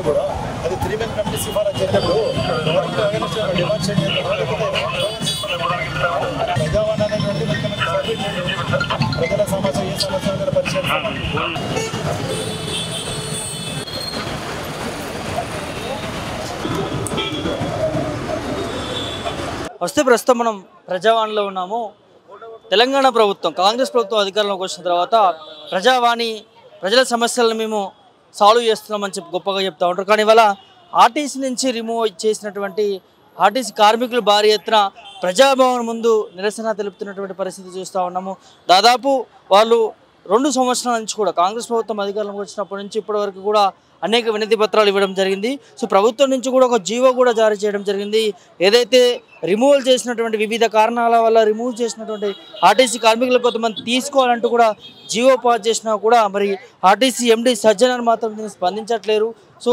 కూడా అది 3 men committee సిఫారసు చేసినప్పుడు డిమాండ్ చేయండి. ప్రజావాణి అనేటువంటి ప్రజల సమస్య ఏ సమస్య పరిశీలన వస్తే ప్రస్తుతం మనం ప్రజావాణిలో ఉన్నాము. తెలంగాణ ప్రభుత్వం కాంగ్రెస్ ప్రభుత్వం అధికారంలోకి వచ్చిన తర్వాత ప్రజావాణి ప్రజల సమస్యలను మేము సాల్వ్ చేస్తున్నామని చెప్పి గొప్పగా చెప్తూ ఉంటారు. కానీ ఇవాళ ఆర్టీసీ నుంచి రిమూవ్ చేసినటువంటి ఆర్టీసీ కార్మికులు భారీ ఎత్తున ప్రజాభవన్ ముందు నిరసన తెలుపుతున్నటువంటి పరిస్థితి చూస్తూ ఉన్నాము. దాదాపు వాళ్ళు 2 సంవత్సరాల నుంచి కూడా కాంగ్రెస్ ప్రభుత్వం అధికారంలోకి వచ్చినప్పటి నుంచి ఇప్పటి వరకు కూడా అనేక వినతి పత్రాలు ఇవ్వడం జరిగింది. సో ప్రభుత్వం నుంచి కూడా ఒక జీవో కూడా జారీ చేయడం జరిగింది. ఏదైతే రిమూవల్ చేసినటువంటి వివిధ కారణాల వల్ల రిమూవ్ చేసినటువంటి ఆర్టీసీ కార్మికులు కొంతమంది తీసుకోవాలంటూ కూడా జీవో పాస్ చేసినా కూడా మరి ఆర్టీసీ ఎండీ సజ్జనర్ మాత్రం దీన్ని స్పందించట్లేరు. సో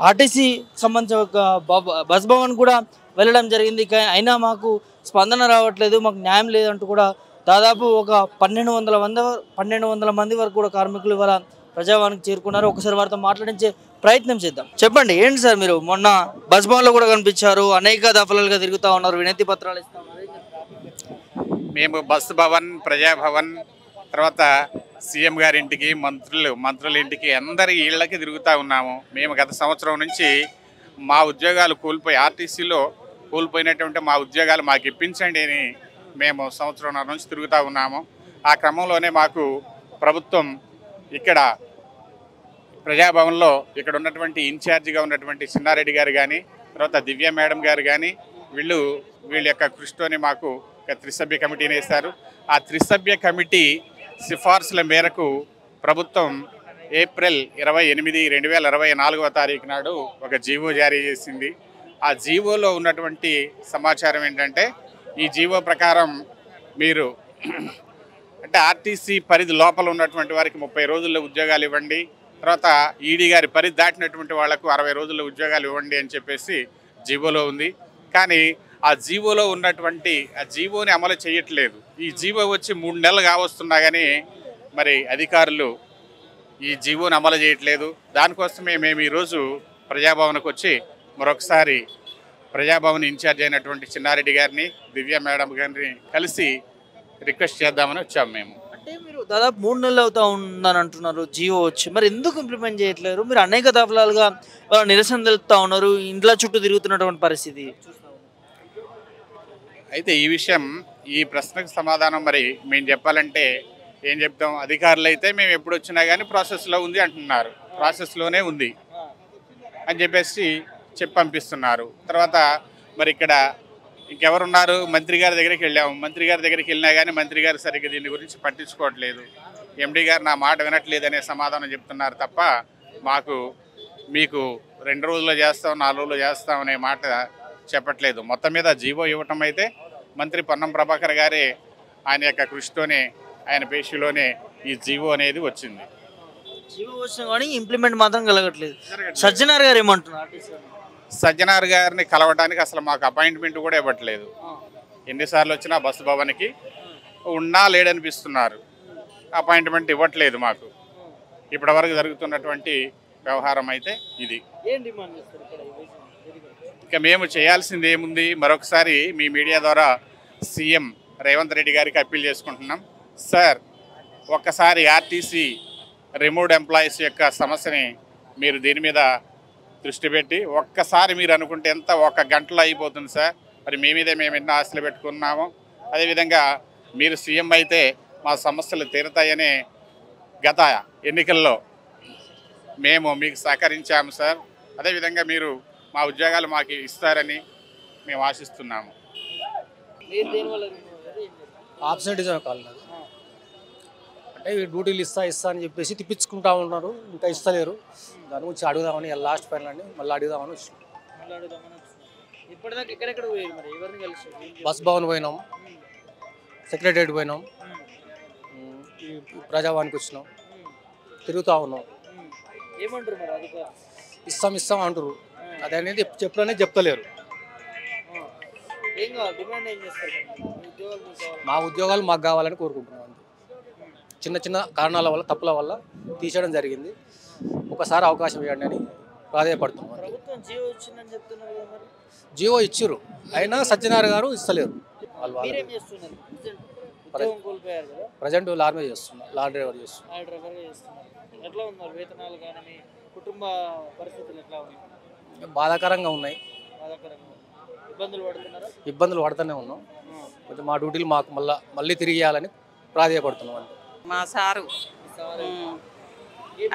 ఆర్టీసీ సంబంధించిన బస్ భవన్ కూడా వెళ్ళడం జరిగింది. అయినా మాకు స్పందన రావట్లేదు, మాకు న్యాయం లేదంటూ కూడా దాదాపు ఒక 1200 మంది వరకు కూడా కార్మికులు ఇవాళ ప్రజావానికి చేరుకున్నారు. ఒకసారి వారితో మాట్లాడించే ప్రయత్నం చేద్దాం. చెప్పండి, ఏంటి సార్ మీరు మొన్న బస్ భవన్లో కూడా కనిపించారు, అనేక దఫలుగా తిరుగుతూ ఉన్నారు, వినతి పత్రాలు ఇస్తా ఉన్నారు. మేము బస్ భవన్, ప్రజాభవన్, తర్వాత సీఎం గారి ఇంటికి, మంత్రుల ఇంటికి, అందరి ఇళ్ళకి తిరుగుతూ ఉన్నాము. మేము గత సంవత్సరం నుంచి మా ఉద్యోగాలు ఆర్టీసీలో కోల్పోయినటువంటి మా ఉద్యోగాలు మాకు ఇప్పించండి అని మేము సంవత్సరంన్నర నుంచి తిరుగుతూ ఉన్నాము. ఆ క్రమంలోనే మాకు ప్రభుత్వం ఇక్కడ ప్రజాభవన్లో ఇక్కడ ఉన్నటువంటి ఇన్ఛార్జిగా ఉన్నటువంటి చిన్నారెడ్డి గారు కానీ, తర్వాత దివ్య మేడం గారు కానీ వీళ్ళ యొక్క కృషితోనే మాకు ఒక త్రిసభ్య కమిటీని వేశారు. ఆ త్రిసభ్య కమిటీ సిఫార్సుల మేరకు ప్రభుత్వం ఏప్రిల్ 28, 2024 నాడు ఒక జీవో జారీ చేసింది. ఆ జీవోలో ఉన్నటువంటి సమాచారం ఏంటంటే, ఈ జీవో ప్రకారం మీరు అంటే ఆర్టీసీ పరిధి లోపల ఉన్నటువంటి వారికి 30 రోజుల్లో ఉద్యోగాలు ఇవ్వండి, తర్వాత ఈడీ గారి పరిధి దాటినటువంటి వాళ్లకు 60 రోజుల్లో ఉద్యోగాలు ఇవ్వండి అని చెప్పేసి జీవోలో ఉంది. కానీ ఆ జీవోలో ఉన్నటువంటి ఆ జీవోని అమలు చేయట్లేదు. ఈ జీవో వచ్చి 3 నెలలు కావస్తున్నా కానీ మరి అధికారులు ఈ జీవోని అమలు చేయట్లేదు. దానికోసమే మేము ఈరోజు ప్రజాభవన్కి వచ్చి మరొకసారి ప్రజాభవన్ ఇన్ఛార్జ్ అయినటువంటి చిన్నారెడ్డి గారిని, దివ్య మేడం గారిని కలిసి రిక్వెస్ట్ చేద్దామని వచ్చాము. మేము అంటే మీరు దాదాపు 3 నెలలు అవుతా ఉందని అంటున్నారు జీవో వచ్చి, మరి ఎందుకు ఇంప్లిమెంట్ చేయట్లేరు? మీరు అనేక దఫలాలుగా నిరసన తెలుపుతా ఉన్నారు, ఇంట్లో చుట్టూ తిరుగుతున్నటువంటి పరిస్థితి. అయితే ఈ ప్రశ్నకు సమాధానం మరి మేము చెప్పాలంటే ఏం చెప్తాం? అధికారులు అయితే మేము ఎప్పుడు వచ్చినా కానీ ప్రాసెస్లో ఉంది అంటున్నారు, ప్రాసెస్లోనే ఉంది అని చెప్పేసి పంపిస్తున్నారు. తర్వాత మరి ఇక్కడ ఇంకెవరున్నారు? మంత్రి గారి దగ్గరికి వెళ్ళాము. మంత్రి గారి దగ్గరికి వెళ్ళినా కానీ మంత్రి గారు సరిగ్గా దీని గురించి పట్టించుకోవట్లేదు. ఎండీ గారు నా మాట వినట్లేదు అనే సమాధానం చెప్తున్నారు తప్ప మీకు 2 రోజుల్లో చేస్తాం, 4 రోజుల్లో చేస్తాం అనే మాట చెప్పట్లేదు. మొత్తం మీద జీవో ఇవ్వటం అయితే మంత్రి పొన్నం ప్రభాకర్ గారే ఆయన యొక్క కృషితోనే, ఆయన పేషిలోనే ఈ జీవో అనేది వచ్చింది. జీవో వచ్చినా కానీ ఇంప్లిమెంట్ మాత్రం కలగట్లేదు. సజ్జనార్ గారు ఏమంటున్నారు? సజ్జనార్ గారిని కలవడానికి అసలు మాకు అపాయింట్మెంట్ కూడా ఇవ్వట్లేదు. ఎన్నిసార్లు వచ్చినా బస్సు భవన్కి ఉన్నా లేడనిపిస్తున్నారు, అపాయింట్మెంట్ ఇవ్వట్లేదు మాకు. ఇప్పటివరకు జరుగుతున్నటువంటి వ్యవహారం అయితే ఇది. ఇక మేము చేయాల్సింది ఏముంది? మరొకసారి మీ మీడియా ద్వారా సీఎం రేవంత్ రెడ్డి గారికి అప్పీల్ చేసుకుంటున్నాం. సార్, ఒక్కసారి ఆర్టీసీ రిమూవ్డ్ ఎంప్లాయీస్ యొక్క సమస్యని మీరు దీని మీద దృష్టి పెట్టి ఒక్కసారి మీరు అనుకుంటే ఎంత 1 గంటలో అయిపోతుంది సార్. మరి మీ మీదే మేము ఎన్నో ఆశలు పెట్టుకున్నాము. అదేవిధంగా మీరు సీఎం అయితే మా సమస్యలు తీరుతాయని గత ఎన్నికల్లో మేము మీకు సహకరించాము సార్. అదేవిధంగా మీరు మా ఉద్యోగాలు మాకు ఇస్తారని మేము ఆశిస్తున్నాము. ఆబ్సెంటిజం కాలేదు అంటే డ్యూటీలు ఇస్తా అని చెప్పేసి తిప్పించుకుంటా ఉన్నారు, ఇంకా ఇస్తలేరు. దాని గురించి అడుగుదామని లాస్ట్ ఫైనల్ అండి, మళ్ళీ అడుగుదామని వచ్చినాం. బస్ భవన్ పోయినాం, సెక్రటరియట్ పోయినాం, ప్రజావానికి వచ్చినాం, తిరుగుతూ ఉన్నాం. ఇస్తాం అంటారు, అదే అనేది చెప్పడనే చెప్తలేరు. మా ఉద్యోగాలు మాకు కావాలని కోరుకుంటున్నాం. చిన్న చిన్న కారణాల వల్ల, తప్పుల వల్ల తీసేయడం జరిగింది. ఒకసారి అవకాశం ఇవ్వండి అని ప్రాధాయపడుతున్నాం. ప్రభుత్వం జీవో ఇచ్చిందని చెప్తున్నారు కదా మరి. జియో ఇచ్చిర్రు, అయినా సత్యనారాయణ గారు ఇస్తలేరు. వాళ్ళు మీరేం చేస్తున్నారు? ఉద్యోగం కోల్పోయారు కదా, ప్రజెంట్ లారీ చేస్తున్నారు, లారీ డ్రైవర్ చేస్తున్నారు. ఆ డ్రైవర్గా చేస్తున్నారు. ఎట్లా ఉన్నారు వేతనాలు కానీ మీ కుటుంబ పరిస్థితులు ఎట్లా ఉన్నాయి? బాధాకరంగా ఉన్నాయి, బాధాకరంగా ఉంది. ఇబ్బందులు పడుతున్నారా? ఇబ్బందులు పడుతూనే ఉన్నాం. కొంచెం మా డ్యూటీలు మాకు మళ్ళీ తిరిగి ఇవ్వాలని ప్రాధాయపడుతున్నాం. అంటే మా సారు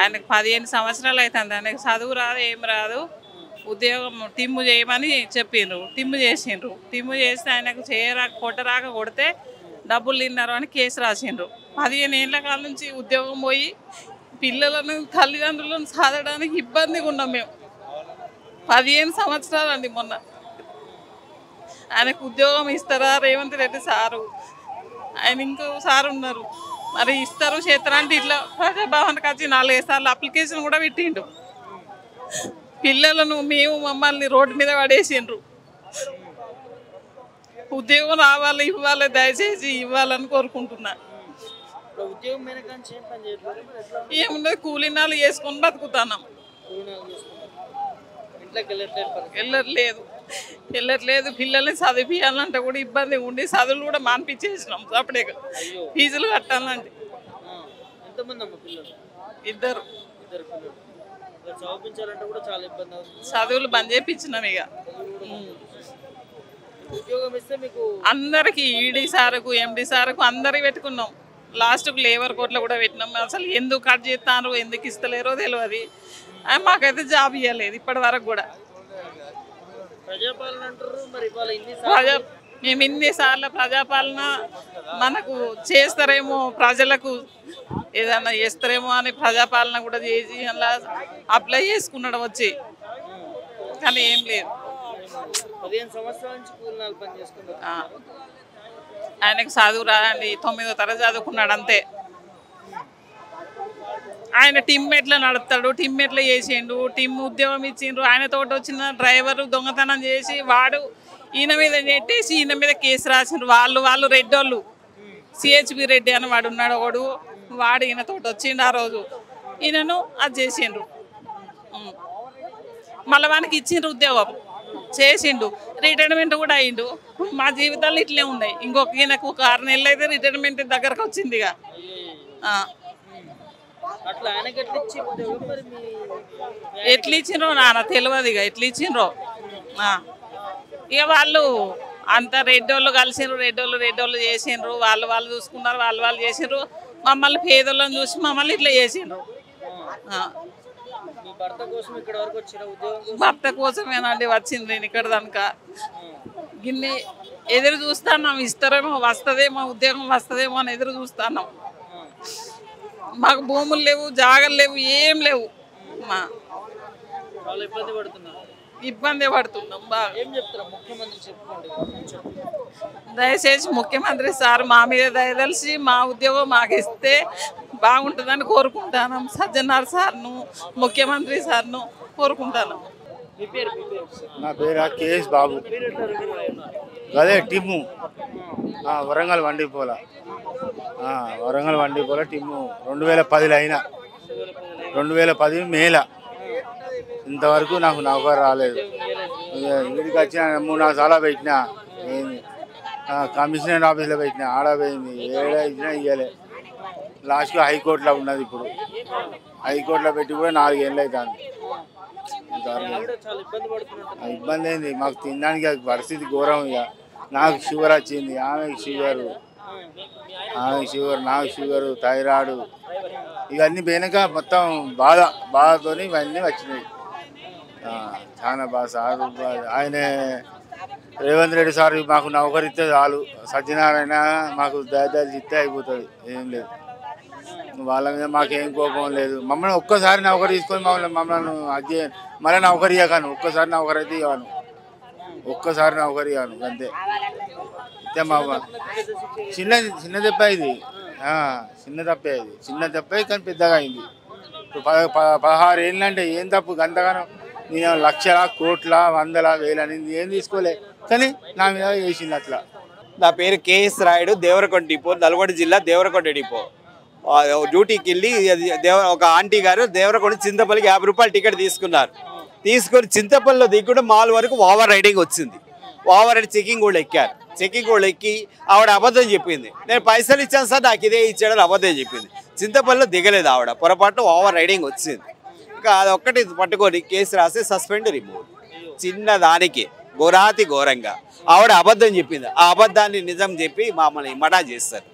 ఆయనకు 15 సంవత్సరాలు అవుతుంది. ఆయనకు చదువు రాదు, ఏం రాదు. ఉద్యోగం టిమ్ము చేయమని చెప్పిండ్రు, టిమ్ము చేసిండ్రు. టిమ్ము చేస్తే ఆయనకు కొట్టరాక కొడితే డబ్బులు తిన్నారు అని కేసు రాసిండ్రు. 15 ఏళ్ళ కాలం నుంచి ఉద్యోగం పోయి పిల్లలను తల్లిదండ్రులను సాధడానికి ఇబ్బందిగా ఉన్నాం మేము. 15 సంవత్సరాలు అండి. మొన్న ఆయనకు ఉద్యోగం ఇస్తారా రేవంత్ రెడ్డి సారు, ఆయన ఇంకో సారు ఉన్నారు, మరి ఇస్తారు చేస్తారా అంటే ఇట్లా ప్రజాభవన్కి వచ్చి 4-5 సార్లు అప్లికేషన్ కూడా పెట్టిండు. పిల్లలను మమ్మల్ని రోడ్డు మీద పడేసిండ్రు. ఉద్యోగం రావాలి, ఇవ్వాలి, దయచేసి ఇవ్వాలని కోరుకుంటున్నా. ఉద్యోగం మీద కానీ ఏం పని చేయట్లేదు. ఏమున్నది, కూలీనాలు చేసుకొని బతుకుతున్నాం. ఇంట్లోకి వెళ్ళట్లేదు. పిల్లల్ని చదివించాలంటే కూడా ఇబ్బందిగా ఉండి చదువులు కూడా మానిపించేసినాం. అప్పుడే ఫీజులు కట్టాలంటే. ఎంతమంది అమ్మ పిల్లలు? ఇద్దరు పిల్లలు. చదివించాలంటే కూడా చాలా ఇబ్బంది అవుతుంది. చదువులు బంద్ చేయించినాం. ఇక ఉద్యోగం ఇస్తే మీకు అందరికి ఈడీ సార్కు, ఎండి సార్కు అందరికి పెట్టుకున్నాం. లాస్ట్కు లేబర్ కోర్టులో కూడా పెట్టినాం. అసలు ఎందుకు కట్ చేస్తారో, ఎందుకు ఇస్తలేరో తెలియదు. మాకైతే జాబ్ ఇవ్వలేదు ఇప్పటి వరకు కూడా. ప్రజాపాలన అంటారు మరి. మేము ఇన్నిసార్లు ప్రజాపాలన మనకు చేస్తారేమో, ప్రజలకు ఏదైనా చేస్తారేమో అని ప్రజాపాలన కూడా చేసి అలా అప్లై చేసుకున్నాడు వచ్చి, కానీ ఏం లేదు. 15 సంవత్సరాల నుంచి కూలీనాలు పని చేసుకున్నారు. ఆయనకు చదువు రాదండి, 9వ తరగతి చదువుకున్నాడు అంతే. ఆయన టిమ్మెట్లో నడుపుతాడు, టిమ్మెట్లో చేసిండు, టిమ్ ఉద్యోగం ఇచ్చిండ్రు. ఆయనతోటి వచ్చిన డ్రైవరు దొంగతనం చేసి వాడు ఈయన మీద నెట్టేసి ఈయన మీద కేసు రాసిండ్రు. వాళ్ళు రెడ్డోళ్ళు, సిహెచ్బి రెడ్డి అని వాడు ఉన్నాడు ఒకడు, వాడు ఈయనతోటి వచ్చిండు. ఆ రోజు ఈయనను అది చేసిండ్రు. మళ్ళీ వానికి ఇచ్చిండ్రు ఉద్యోగం, చేసిండు, రిటైర్మెంట్ కూడా అయ్యిండు. మా జీవితాలు ఇట్లే ఉన్నాయి. ఇంకొక ఈయనకు ఒక 6 నెలలు అయితే రిటైర్మెంట్ దగ్గరకు వచ్చింది. ఇక ఎట్లా ఇచ్చిండ్రో నాన్న తెలియదు. ఇక ఎట్లా ఇచ్చిండ్రో ఇక వాళ్ళు అంత రెడ్డోళ్ళు కలిసిండ్రు, రెడ్డోళ్ళు చేసిండ్రు. వాళ్ళు చూసుకున్నారు, వాళ్ళు చేసిండ్రు. మమ్మల్ని పేదోళ్ళని చూసి మమ్మల్ని ఇట్లా చేసిండ్రు. భర్త కోసమేనండి వచ్చింది నేను ఇక్కడ దానిక. గిన్నె ఎదురు చూస్తున్నాం, ఇస్తారేమో, వస్తుందేమో, ఉద్యోగం వస్తుందేమో అని ఎదురు చూస్తున్నాం. మాకు భూములు లేవు, జాగలు లేవు, ఏం లేవు. ఇబ్బంది పడుతున్నాం బాగా. దయచేసి ముఖ్యమంత్రి సార్ మా మీద దయదలిసి మా ఉద్యోగం మాకు ఇస్తే బాగుంటుందని కోరుకుంటాను. సజ్జనార్ సార్ను, ముఖ్యమంత్రి సార్ను కోరుకుంటాను. నా పేరు కేఎస్ బాబు. అదే టిమ్ము వరంగల్ వండిపోల టిమ్ము 2010 అయినా 2010 మేల ఇంతవరకు నాకు నౌకరు రాలేదు. ఇంటికి వచ్చిన 3-4 సార్లు పెట్టినా, కమిషనర్ ఆఫీస్లో పెట్టినా, ఆడపోయింది, ఏడా ఇచ్చినా ఇవ్వలే. లాస్ట్గా హైకోర్టులో ఉన్నది. ఇప్పుడు హైకోర్టులో పెట్టి కూడా 4 ఏళ్ళు అవుతుంది. ఇబ్బంది అయింది మాకు తినడానికి, పరిస్థితి ఘోరం. ఇక నాకు షుగర్ వచ్చింది, ఆమెకు షుగర్, నాకు షుగరు, థైరాయిడ్, ఇవన్నీ పోయినాక మొత్తం బాధతో ఇవన్నీ వచ్చినాయి. చాలా బాగా సార్ ఆయన రేవంత్ రెడ్డి సార్ మాకు నౌకరిస్తే చాలు. సత్యనారాయణ మాకు దయదలిచి ఇస్తే అయిపోతుంది, ఏం లేదు. వాళ్ళ మీద మాకేం కోపం లేదు. మమ్మల్ని ఒక్కసారి నౌకరి తీసుకొని మమ్మల్ని అది మళ్ళీ నౌకరి ఇవ్వగాను, ఒక్కసారి నౌకరి అయితే ఇవ్వను, ఒక్కసారి నౌకరి ఇవ్వను అంతే. మా చిన్న దెబ్బ ఇది, చిన్న తప్పే కానీ పెద్దగా అయింది. 16 ఏళ్ళు అంటే ఏం తప్పు? గంతగానో నేను లక్షల, కోట్ల, వందల, వేల అనేది ఏం తీసుకోలే, కానీ నా మీద చేసింది అట్లా. నా పేరు కేఎస్ రాయుడు, దేవరకొండ డిపో, నల్గొండ జిల్లా దేవరకొండ డిపో. డ్యూటీకి వెళ్ళి ఒక ఆంటీ గారు దేవరకొండ చింతపల్లికి 50 రూపాయలు టికెట్ తీసుకున్నారు. తీసుకొని చింతపల్లిలో దిగుకుంటే మాల్ వరకు ఓవర్ రైడింగ్ వచ్చింది. ఓవర్ రైడ్ చెకింగ్ కూడా ఎక్కారు. చెకింగ్ కూడా ఎక్కి ఆవిడ అబద్ధం చెప్పింది. నేను పైసలు ఇచ్చాను సార్, నాకు ఇదే ఇచ్చాడని అబద్ధం చెప్పింది. చింతపల్లిలో దిగలేదు ఆవిడ, పొరపాటు ఓవర్ రైడింగ్ వచ్చింది. ఇంకా అదొక్కటి పట్టుకొని కేసు రాసి సస్పెండ్ రిమూవ్. చిన్నదానికి ఘోరాతి ఘోరంగా ఆవిడ అబద్ధం చెప్పింది. ఆ అబద్ధాన్ని నిజం చెప్పి మమ్మల్ని మటా చేస్తారు.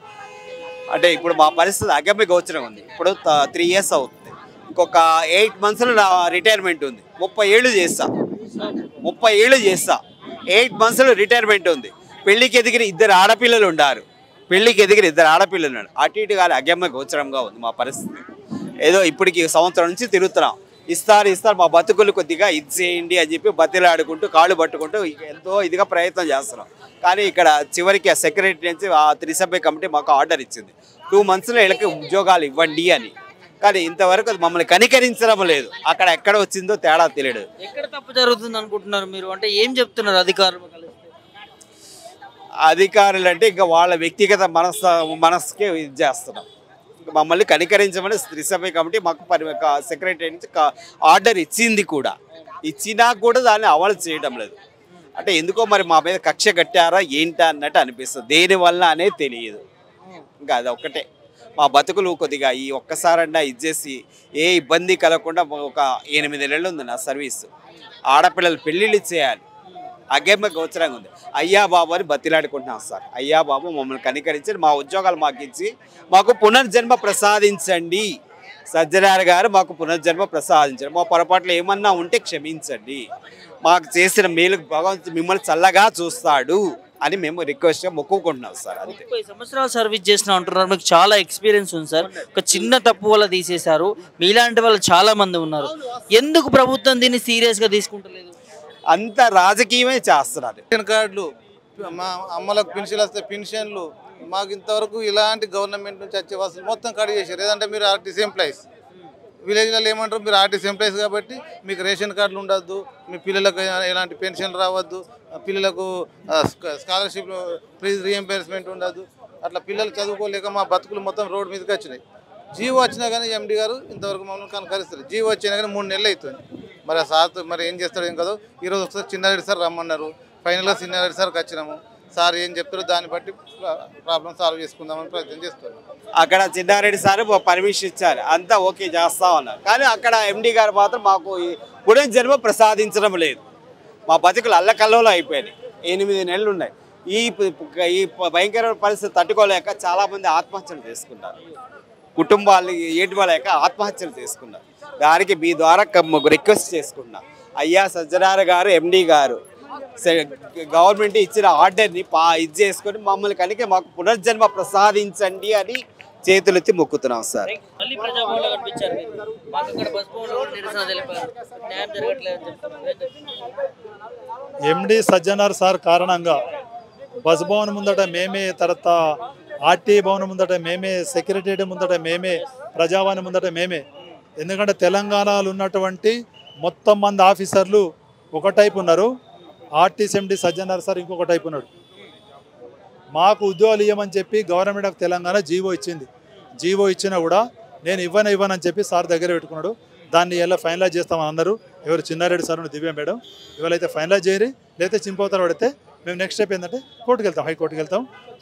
అంటే ఇప్పుడు మా పరిస్థితి అగమ్య గోచరం ఉంది. ఇప్పుడు 3 years అవుతుంది. ఇంకొక 8 monthsలో నా రిటైర్మెంట్ ఉంది. 30 ఏళ్ళు చేస్తా, 30 ఏళ్ళు చేస్తా. 8 monthsలో రిటైర్మెంట్ ఉంది. పెళ్లికి ఎదిగిన 2 ఆడపిల్లలు ఉన్నారు. పెళ్లికి ఎదిగిన 2 ఆడపిల్లలు ఉన్నారు. అటు ఇటు కానీ అగమ్య గోచరంగా ఉంది మా పరిస్థితి. ఏదో ఇప్పటికి సంవత్సరం నుంచి తిరుగుతున్నాం. ఇస్తారు మా బతుకులు కొద్దిగా ఇది చేయండి అని చెప్పి బతిలాడుకుంటూ కాళ్ళు పట్టుకుంటూ ఎంతో ఇదిగా ప్రయత్నం చేస్తున్నాం. కానీ ఇక్కడ చివరికి ఆ సెక్రటరీ నుంచి ఆ 3 సభ్య కమిటీ మాకు ఆర్డర్ ఇచ్చింది 2 monthsలో వీళ్ళకి ఉద్యోగాలు ఇవ్వండి అని. కానీ ఇంతవరకు మమ్మల్ని కనికరించడం లేదు. అక్కడ ఎక్కడ వచ్చిందో తేడా తెలియదు. ఎక్కడ తప్పు జరుగుతుంది అనుకుంటున్నారు మీరు? అంటే ఏం చెప్తున్నారు అధికారులు? అధికారులు అంటే ఇంకా వాళ్ళ వ్యక్తిగత మనసుకే ఇది చేస్తున్నాం. మమ్మల్ని కనికరించమని 3 సభ్య కమిటీ మాకు సెక్రటరీ నుంచి ఆర్డర్ ఇచ్చింది కూడా. ఇచ్చినా కూడా దాన్ని అమలు చేయడం లేదు. అంటే ఎందుకో మరి మా మీద కక్ష కట్టారా ఏంటా అన్నట్టు అనిపిస్తుంది. దేనివల్ల అనేది తెలియదు. ఇంకా అదొక్కటే మా బతుకులు కొద్దిగా ఈ ఒక్కసారన్నా ఇచ్చేసి ఏ ఇబ్బంది కలగకుండా ఒక 8 నెలలు ఉంది నా సర్వీసు. ఆడపిల్లలు పెళ్ళిళ్ళు చేయాలి, అగమ్య గోచరంగా ఉంది. అయ్యా బాబు అని బతిలాడుకుంటున్నాం సార్. అయ్యా బాబు మమ్మల్ని కనికరించి మా ఉద్యోగాలు మాకు ఇచ్చి మాకు పునర్జన్మ ప్రసాదించండి. సజ్జనార్ గారు మాకు పునర్జన్మ ప్రసాదించండి. మా పొరపాట్లు ఏమన్నా ఉంటే క్షమించండి. మాకు చేసిన మేలు భగవంతుడు మిమ్మల్ని చల్లగా చూస్తాడు అని మేము రిక్వెస్ట్గా మొక్కుకుంటున్నాం సార్. అంతే. 30 సంవత్సరాలు సర్వీస్ చేసిన అంటున్నారు, మీకు చాలా ఎక్స్పీరియన్స్ ఉంది సార్. ఒక చిన్న తప్పు వల్ల తీసేశారు. మీలాంటి వాళ్ళు చాలా మంది ఉన్నారు. ఎందుకు ప్రభుత్వం దీన్ని సీరియస్గా తీసుకుంటలేదు? అంత రాజకీయమే చేస్తున్నారు. రేషన్ కార్డులు, మా అమ్మలకు పెన్షన్లు వస్తే పెన్షన్లు, మాకు ఇంతవరకు ఇలాంటి గవర్నమెంట్ నుంచి వచ్చే వసూలు మొత్తం కట్ చేశారు. ఏదంటే మీరు ఆర్టీసీ ఎంప్లాయీస్, విలేజ్లలో ఏమంటారు, మీరు ఆర్టీసీ ఎంప్లాయీస్ కాబట్టి మీకు రేషన్ కార్డులు ఉండద్దు, మీ పిల్లలకు ఎలాంటి పెన్షన్లు రావద్దు, పిల్లలకు స్కాలర్షిప్ ఫీజు రీఎంబర్స్మెంట్ ఉండదు. అట్లా పిల్లలు చదువుకోలేక మా బతుకులు మొత్తం రోడ్డు మీదకి వచ్చినాయి. జీవో వచ్చినా కానీ ఎండి గారు ఇంతవరకు మమ్మల్ని కనుకరిస్తారు. జీవో వచ్చినా కానీ 3 నెలలు అవుతుంది. మరి ఆ సార్ మరి ఏం చేస్తాడు ఏం కాదు. ఈరోజు ఒకసారి చిన్నారెడ్డి సార్ రమ్మన్నారు. ఫైనల్గా చిన్నారెడ్డి సార్కి వచ్చినాము. సార్ ఏం చెప్తారో దాన్ని బట్టి ప్రాబ్లం సాల్వ్ చేసుకుందామని ప్రయత్నం చేస్తారు. అక్కడ చిన్నారెడ్డి సార్ పర్మిషన్ ఇచ్చారు, అంతా ఓకే చేస్తా ఉన్నారు. కానీ అక్కడ ఎండి గారు మాత్రం మాకు పునర్జన్మ ప్రసాదించడం లేదు. మా బతుకులు అల్లకల్లోలో అయిపోయినాయి. 8 నెలలు ఉన్నాయి. ఈ భయంకర పరిస్థితి తట్టుకోలేక చాలామంది ఆత్మహత్యలు చేసుకున్నారు. కుటుంబాలు ఏడుకోలేక ఆత్మహత్యలు చేసుకున్నారు. దానికి మీ ద్వారా రిక్వెస్ట్ చేసుకున్నా, అయ్యా సజ్జనార్ గారు ఎండి గారు గవర్నమెంట్ ఇచ్చిన ఆర్డర్ని ఇది చేసుకొని మమ్మల్ని కనుక మాకు పునర్జన్మ ప్రసాదించండి అని చేతులెత్తి మొక్కుతున్నాం సార్. మళ్ళీ ప్రజాభవన్లో కనిపించారు మీరు. మాకు ఇక్కడ బస్ భవన్లో కూడా నిరసన తెలిపారు. న్యాయం జరగట్లేదు అని చెప్తున్నారు. ఎండి సజ్జనార్ సార్ కారణంగా బస్ భవన్ ముందట మేమే, తర్వాత ఆర్టీ భవన్ ముందట మేమే, సెక్రటరీ ముందట మేమే, ప్రజావాణి ముందట మేమే. ఎందుకంటే తెలంగాణలో ఉన్నటువంటి మొత్తం మంది ఆఫీసర్లు ఒక టైపు ఉన్నారు, ఆర్టీసీ ఎండి సజ్జనార్ సార్ ఇంకొక టైపు ఉన్నాడు. మాకు ఉద్యోగాలు ఇవ్వమని చెప్పి గవర్నమెంట్ ఆఫ్ తెలంగాణ జీవో ఇచ్చింది. జీవో ఇచ్చినా కూడా నేను ఇవ్వనని చెప్పి సార్ దగ్గర పెట్టుకున్నాడు. దాన్ని ఎలా ఫైనలైజ్ చేస్తామని అన్నారు. ఎవరు చిన్నారెడ్డి సార్, దివ్య మేడం. ఇవాళైతే ఫైనలైజ్ చేయరు, లేకపోతే చింపవుతారు పడితే మేము నెక్స్ట్ స్టెప్ ఏంటంటే కోర్టుకు వెళ్తాం, హైకోర్టుకి వెళ్తాం.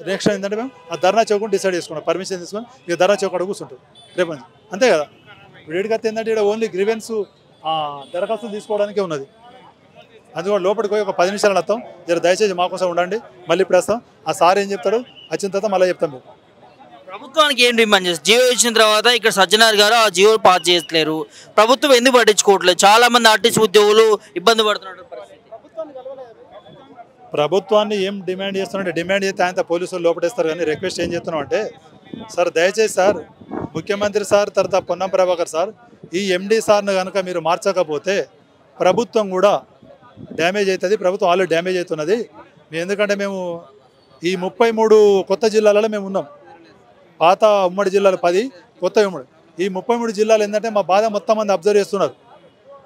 నెక్స్ట్ ఏంటంటే మేము ఆ ధర్నా చౌక్ డిసైడ్ చేసుకున్నాం, పర్మిషన్ తీసుకొని ఇక ధర్నా చౌక్ అడుగు కూర్చుంటాం రేపు నుంచి. అంతే కదా. ఇప్పుడు ఏడికైతే ఏంటంటే ఇక్కడ ఓన్లీ గ్రీవెన్స్ దరఖాస్తులు తీసుకోవడానికే ఉన్నది. అందుకని లోపలికి పోయి ఒక 10 నిమిషాలు వస్తాం. జర దయచేసి మా కోసం ఉండండి, మళ్ళీ ఇప్పుడు వస్తాం. ఆ సార్ ఏం చెప్తాడు వచ్చిన తర్వాత మళ్ళీ చెప్తాం. మేము ప్రభుత్వానికి ఏం డిమాండ్ చేస్తారు? జియో ఇచ్చిన తర్వాత ఇక్కడ సజ్జనార్ గారు ఆ జియో పాస్ చేయట్లేరు. ప్రభుత్వం ఎందుకు పట్టించుకోవట్లేదు? చాలా మంది ఆర్టీసీ ఉద్యోగులు ఇబ్బంది పడుతున్నారు. ప్రభుత్వాన్ని ఏం డిమాండ్ చేస్తున్నారంటే, డిమాండ్ చేస్తే ఆయన పోలీసులు లోపడేస్తారు. కానీ రిక్వెస్ట్ ఏం చేస్తున్నాం అంటే, సార్ దయచేసి సార్, ముఖ్యమంత్రి సార్, తర్వాత పొన్నం ప్రభాకర్ సార్, ఈ ఎండి సార్ను కనుక మీరు మార్చకపోతే ప్రభుత్వం కూడా డ్యామేజ్ అవుతుంది. ప్రభుత్వం ఆల్రెడీ డ్యామేజ్ అవుతున్నది. ఎందుకంటే మేము ఈ 33 కొత్త జిల్లాలలో మేము ఉన్నాం. పాత ఉమ్మడి జిల్లాలు 10, కొత్త ఉమ్మడి. ఈ 33 జిల్లాలు ఏంటంటే మా బాధ మొత్తం మంది అబ్జర్వ్ చేస్తున్నారు.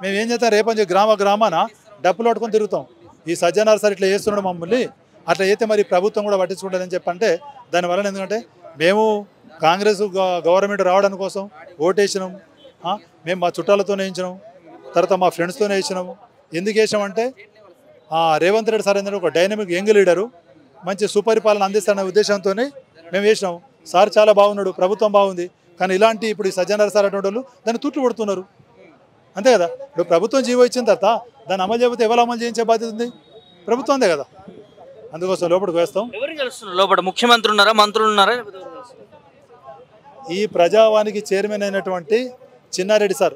మేము ఏం చేస్తాం, రేపని గ్రామాన డబ్బులు పట్టుకొని తిరుగుతాం. ఈ సజ్జనార్ సార్ ఇట్లా చేస్తున్నాడు మమ్మల్ని, అట్లా అయితే మరి ప్రభుత్వం కూడా పట్టించుకుంటుందని చెప్పంటే దానివల్ల ఎందుకంటే మేము కాంగ్రెస్ గవర్నమెంట్ రావడానికి కోసం ఓటేసినాం. మేము మా చుట్టాలతో వేయించినాం. తర్వాత మా ఫ్రెండ్స్తోనే వేసినాము. ఎందుకు వేసామంటే రేవంత్ రెడ్డి సార్ ఏంటంటే ఒక డైనమిక్ యంగ్ లీడరు, మంచి సుపరిపాలన అందిస్తారనే ఉద్దేశంతో మేము వేసినాము. సార్ చాలా బాగున్నాడు, ప్రభుత్వం బాగుంది. కానీ ఇలాంటి ఇప్పుడు ఈ సజ్జనార్ సార్ అటువంటి వాళ్ళు దాన్ని తూట్లు పడుతున్నారు. అంతే కదా. ఇప్పుడు ప్రభుత్వం జీవో ఇచ్చిన తర్వాత దాన్ని అమలు చేయకపోతే ఎవరు అమలు చేయించే బాధ్యత ఉంది? ప్రభుత్వం అంతే కదా. అందుకోసం లోపలికి వేస్తాం. ఎవరికి కలుస్తున్నారు లోపల? ముఖ్యమంత్రి ఉన్నారా, మంత్రులు ఉన్నారా? ఈ ప్రజావానికి చైర్మన్ అయినటువంటి చిన్నారెడ్డి సార్,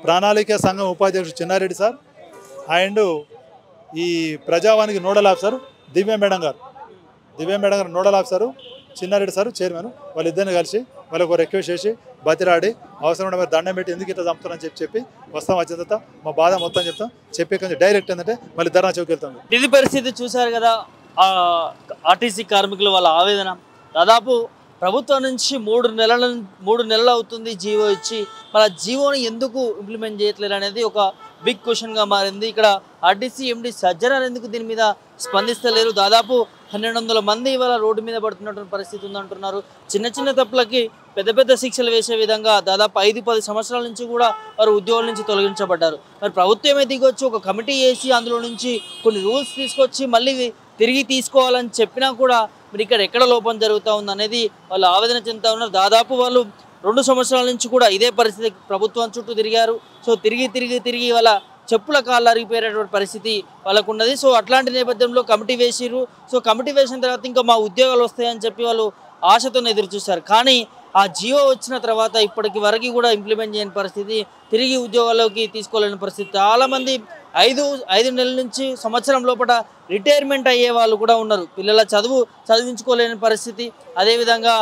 ప్రణాళిక సంఘం ఉపాధ్యక్షుడు చిన్నారెడ్డి సార్, అండ్ ఈ ప్రజావానికి నోడల్ ఆఫీసర్ దివ్య మేడం గారు nodal officer, Chinna Reddy sir chairman. వాళ్ళిద్దరిని కలిసి వాళ్ళకు రిక్వెస్ట్ చేసి బతిరాడి అవసరం మరి దండం పెట్టి ఎందుకు ఇట్లా చంపుతారని చెప్పి వస్తాం. వచ్చిన తర్వాత మా బాధ మొత్తం చెప్తాం. చెప్పి కొంచెం డైరెక్ట్ ఏంటంటే మళ్ళీ ధర్నా చౌక్ వెళ్తాం. ఇది పరిస్థితి చూశారు కదా. ఆర్టీసీ కార్మికులు వాళ్ళ ఆవేదన. దాదాపు ప్రభుత్వం నుంచి 3 నెలలు అవుతుంది జీవో ఇచ్చి, మన జీవోని ఎందుకు ఇంప్లిమెంట్ చేయట్లేదు అనేది ఒక బిగ్ క్వశ్చన్గా మారింది. ఇక్కడ ఆర్టీసీ ఎండి సజ్జనార్ ఎందుకు దీని మీద స్పందిస్తలేరు? దాదాపు 1200 మంది ఇవాళ రోడ్డు మీద పడుతున్నటువంటి పరిస్థితి ఉందంటున్నారు. చిన్న చిన్న తప్పులకి పెద్ద శిక్షలు వేసే విధంగా దాదాపు 5-10 సంవత్సరాల నుంచి కూడా వారు ఉద్యోగుల నుంచి తొలగించబడ్డారు. మరి ప్రభుత్వమే దిగొచ్చి ఒక కమిటీ వేసి అందులో నుంచి కొన్ని రూల్స్ తీసుకొచ్చి మళ్ళీ తిరిగి తీసుకోవాలని చెప్పినా కూడా మరి ఇక్కడ ఎక్కడ లోపం జరుగుతూ ఉంది అనేది వాళ్ళు ఆవేదన చెందుతూ ఉన్నారు. దాదాపు వాళ్ళు 2 సంవత్సరాల నుంచి కూడా ఇదే పరిస్థితి ప్రభుత్వం చుట్టూ తిరిగారు. సో తిరిగి వాళ్ళ చెప్పుల కాళ్ళు అరిగిపోయేటటువంటి పరిస్థితి వాళ్ళకు ఉన్నది. సో అట్లాంటి నేపథ్యంలో కమిటీ వేసిరు. సో కమిటీ వేసిన తర్వాత ఇంకా మా ఉద్యోగాలు వస్తాయని చెప్పి వాళ్ళు ఆశతో ఎదురు చూశారు. కానీ ఆ జియో వచ్చిన తర్వాత ఇప్పటికి వరకు కూడా ఇంప్లిమెంట్ చేయని పరిస్థితి, తిరిగి ఉద్యోగాల్లోకి తీసుకోలేని పరిస్థితి. చాలామంది 5 నెలల నుంచి సంవత్సరం లోపల రిటైర్మెంట్ అయ్యే వాళ్ళు కూడా ఉన్నారు. పిల్లల చదివించుకోలేని పరిస్థితి, అదేవిధంగా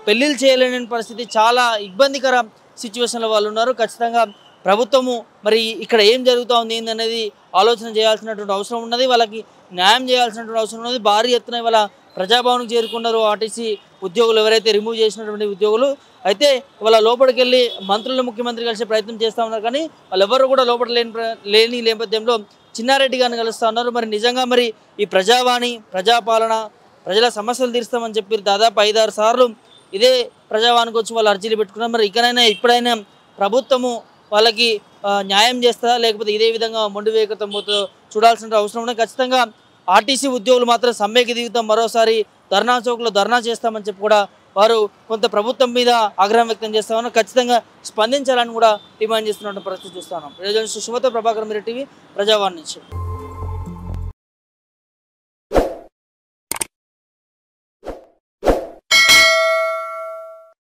పెళ్ళిళ్ళు చేయలేని పరిస్థితి, చాలా ఇబ్బందికర సిచ్యువేషన్లో వాళ్ళు ఉన్నారు. ఖచ్చితంగా ప్రభుత్వము మరి ఇక్కడ ఏం జరుగుతూ ఉంది ఏందనేది ఆలోచన చేయాల్సినటువంటి అవసరం ఉన్నది. వాళ్ళకి న్యాయం చేయాల్సినటువంటి అవసరం ఉన్నది. భారీ ఎత్తున ఇవాళ ప్రజాభవన్కి చేరుకున్నారు ఆర్టీసీ ఉద్యోగులు, ఎవరైతే రిమూవ్ చేసినటువంటి ఉద్యోగులు. అయితే ఇవాళ లోపలికి వెళ్ళి మంత్రులు, ముఖ్యమంత్రి కలిసే ప్రయత్నం చేస్తూ ఉన్నారు. కానీ వాళ్ళెవరు కూడా లోపల లేని నేపథ్యంలో చిన్నారెడ్డి గారిని కలుస్తూ ఉన్నారు. మరి నిజంగా మరి ఈ ప్రజావాణి, ప్రజాపాలన, ప్రజల సమస్యలు తీరుస్తామని చెప్పి దాదాపు 5-6 సార్లు ఇదే ప్రజావానికి వచ్చి వాళ్ళు అర్జీలు పెట్టుకున్నారు. మరి ఇప్పుడైనా ప్రభుత్వము వాళ్ళకి న్యాయం చేస్తుందా, లేకపోతే ఇదే విధంగా మొండి వేగతంతో చూడాల్సిన అవసరం ఉన్నది. ఖచ్చితంగా ఆర్టీసీ ఉద్యోగులు మాత్రం సమ్మెకి దిగుతాం, మరోసారి ధర్నా చౌక్లో ధర్నా చేస్తామని చెప్పి కూడా వారు కొంత ప్రభుత్వం మీద ఆగ్రహం వ్యక్తం చేస్తామని, ఖచ్చితంగా స్పందించాలని కూడా డిమాండ్ చేస్తున్నటువంటి పరిస్థితి చూస్తున్నాం. ప్రజా జర్నలిస్ట్ శుభతో ప్రభాకర్, మీరు టీవీ, ప్రజావాణి నుంచి.